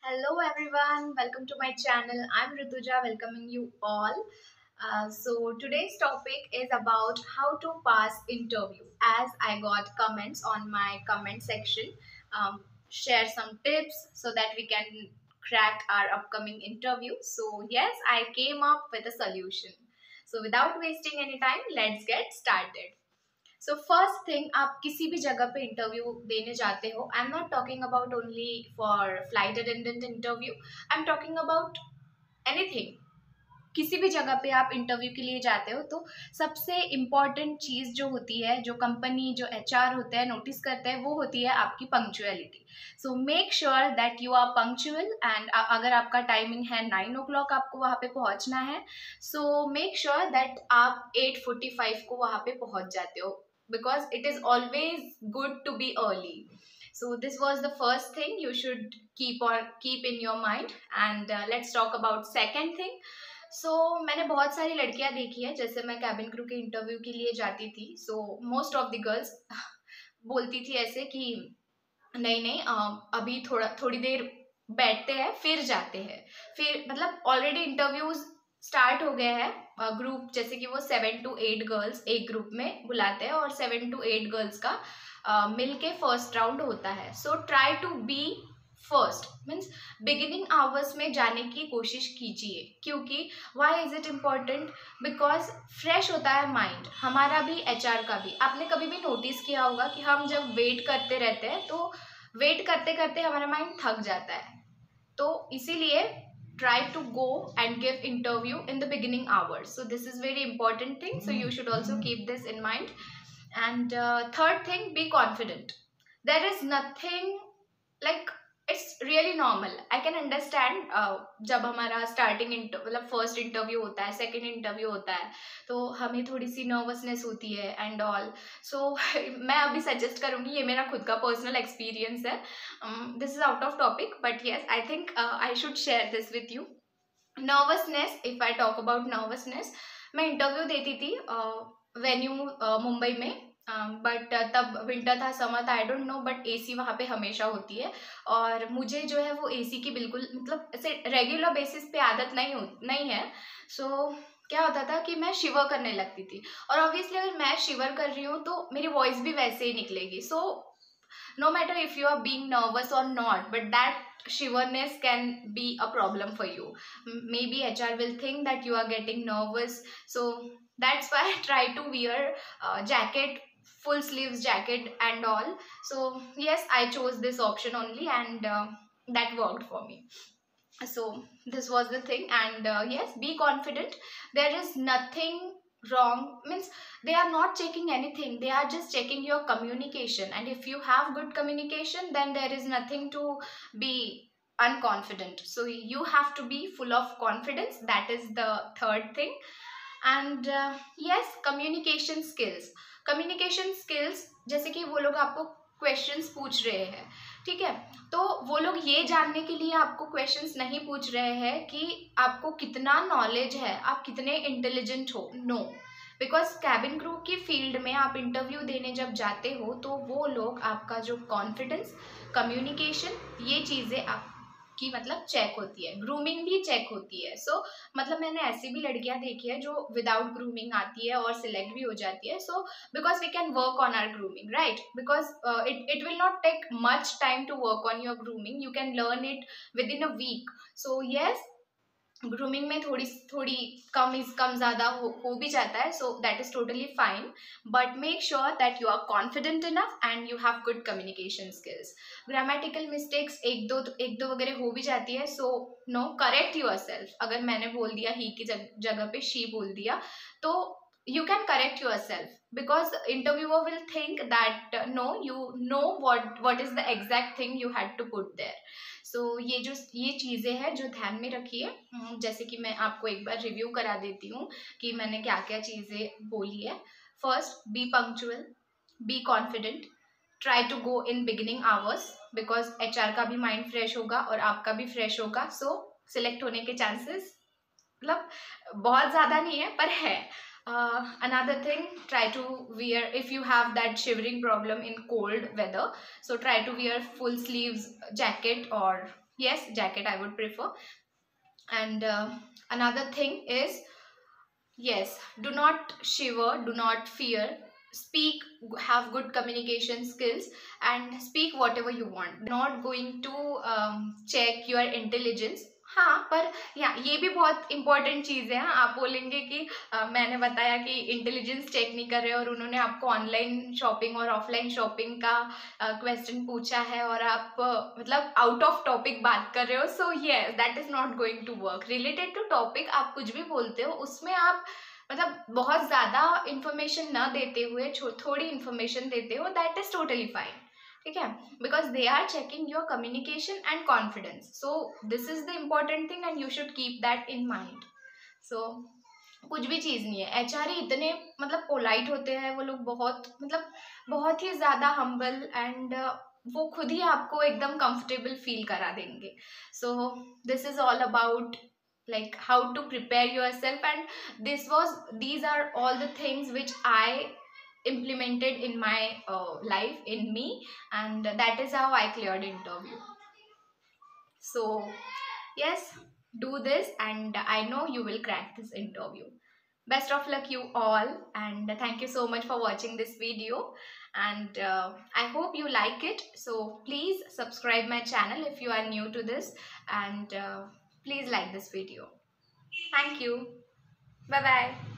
Hello everyone, welcome to my channel. I'm Rituja, welcoming you all. So today's topic is about how to pass interview. As I got comments on my comment section, share some tips so that we can crack our upcoming interview. So yes, I came up with a solution. So without wasting any time, let's get started. So first thing, आप किसी भी जगह पे interview देने जाते हो, I am not talking about only for flight attendant interview, I am talking about anything. किसी भी जगह पे आप इंटरव्यू के लिए जाते हो तो सबसे इम्पॉर्टेंट चीज़ जो होती है, जो कंपनी, जो एचआर होते हैं नोटिस करते हैं, वो होती है आपकी punctuality. So make sure that you are punctual and अगर आपका टाइमिंग है 9 o'clock आपको वहाँ पे पहुँचना है, सो मेक श्योर दैट आप 8:45 को वहाँ पे पहुँच जाते हो, because it is always good to be early. So this was the first thing you should keep in your mind. And let's talk about second thing. So मैंने बहुत सारी लड़कियां देखी है, जैसे मैं कैबिन क्रू के इंटरव्यू के लिए जाती थी, so most of the girls बोलती थी ऐसे कि नहीं नहीं, अभी थोड़ी देर बैठते हैं फिर जाते हैं। फिर मतलब ऑलरेडी इंटरव्यूज स्टार्ट हो गए हैं, ग्रुप जैसे कि वो 7 to 8 गर्ल्स एक ग्रुप में बुलाते हैं और 7 to 8 गर्ल्स का मिल के फर्स्ट राउंड होता है। So try to be first, means beginning hours में जाने की कोशिश कीजिए। क्योंकि why is it important? Because fresh होता है माइंड, हमारा भी एचआर का भी। आपने कभी भी नोटिस किया होगा कि हम जब वेट करते रहते हैं तो वेट करते करते हमारा माइंड थक जाता है, तो इसीलिए try to go and give interview in the beginning hours. So this is very important thing, so you should also keep this in mind. And third thing, be confident. There is nothing like, it's really normal. I can understand जब हमारा starting मतलब first interview होता है, second interview होता है, तो हमें थोड़ी सी नर्वसनेस होती है एंड ऑल। सो मैं अभी सजेस्ट करूँगी, ये मेरा खुद का पर्सनल एक्सपीरियंस है, this is out of topic but yes I think I should share this with you. Nervousness, if I talk about nervousness, मैं इंटरव्यू देती थी वेन्यू मुंबई में, बट तब विंटर था, समर था, I don't know, but AC वहाँ पे हमेशा होती है और मुझे जो है वो एसी की बिल्कुल मतलब ऐसे रेगुलर बेसिस पे आदत नहीं है। सो क्या होता था कि मैं शिवर करने लगती थी, और ऑब्वियसली अगर मैं शिवर कर रही हूँ तो मेरी वॉइस भी वैसे ही निकलेगी। सो no matter if you are being nervous or not, but that shiverness can be a problem for you. Maybe HR will think that you are getting nervous, so that's why I try to wear jacket, full sleeves jacket and all. So yes, I chose this option only, and that worked for me. So this was the thing. And yes, be confident. There is nothing wrong, means they are not checking anything, they are just checking your communication, and if you have good communication then there is nothing to be unconfident. So you have to be full of confidence, that is the third thing. And yes, communication skills, जैसे कि वो लोग आपको questions पूछ रहे हैं, ठीक है, तो वो लोग ये जानने के लिए आपको क्वेश्चंस नहीं पूछ रहे हैं कि आपको कितना नॉलेज है, आप कितने इंटेलिजेंट हो, नो। बिकॉज कैबिन क्रू की फील्ड में आप इंटरव्यू देने जब जाते हो तो वो लोग आपका जो कॉन्फिडेंस, कम्युनिकेशन, ये चीज़ें आपकी मतलब चेक होती है, ग्रूमिंग भी चेक होती है। सो मतलब मैंने ऐसी भी लड़कियां देखी है जो विदाउट ग्रूमिंग आती है और सिलेक्ट भी हो जाती है। So because we can work on our grooming, right, because it will not take much time to work on your grooming, you can learn it within a week. So yes, grooming में थोड़ी कम ज़्यादा हो भी जाता है, so that is totally fine, but make sure that you are confident enough and you have good communication skills. Grammatical mistakes एक दो वगैरह हो भी जाती है, so no, correct yourself. अगर मैंने बोल दिया ही की जगह पे शी बोल दिया, तो you can correct yourself, because interviewer will think that no, you know what is the exact thing you had to put there. So ये चीज़ें हैं जो ध्यान में रखिए। जैसे कि मैं आपको एक बार रिव्यू करा देती हूँ कि मैंने क्या क्या चीज़ें बोली है। First, be punctual, be confident, try to go in beginning hours, because HR का भी माइंड फ्रेश होगा और आपका भी फ्रेश होगा, सो सिलेक्ट होने के चांसेस मतलब बहुत ज़्यादा नहीं है पर है। Another thing, try to wear, if you have that shivering problem in cold weather, so try to wear full sleeves jacket or Yes, jacket I would prefer. And another thing is, yes, do not shiver, do not fear. Speak, have good communication skills, and speak whatever you want. Not going to check your intelligence. हाँ, पर या ये भी बहुत important चीज़ है. हाँ, आप बोलेंगे कि मैंने बताया कि इंटेलिजेंस चेक नहीं कर रहे और उन्होंने आपको ऑनलाइन शॉपिंग और ऑफलाइन शॉपिंग का क्वेश्चन पूछा है और आप मतलब आउट ऑफ टॉपिक बात कर रहे हो. So yes, that is not going to work. Related to topic आप कुछ भी बोलते हो, उसमें आप मतलब बहुत ज़्यादा इंफॉर्मेशन ना देते हुए थोड़ी इंफॉर्मेशन देते हो, दैट इज टोटली फाइन. ठीक है, because they are checking your communication and confidence. So this is the important thing and you should keep that in mind. So कुछ भी चीज़ नहीं है. एचआर इतने मतलब पोलाइट होते हैं वो लोग, बहुत मतलब बहुत ही ज़्यादा हम्बल, एंड वो खुद ही आपको एकदम कंफर्टेबल फील करा देंगे. सो this is all about like how to prepare yourself, and these are all the things which I implemented in my life, in me, and that is how I cleared interview. So yes, do this and I know you will crack this interview. Best of luck you all, and thank you so much for watching this video, and I hope you like it. So please subscribe my channel if you are new to this, and please like this video. Thank you. Bye bye.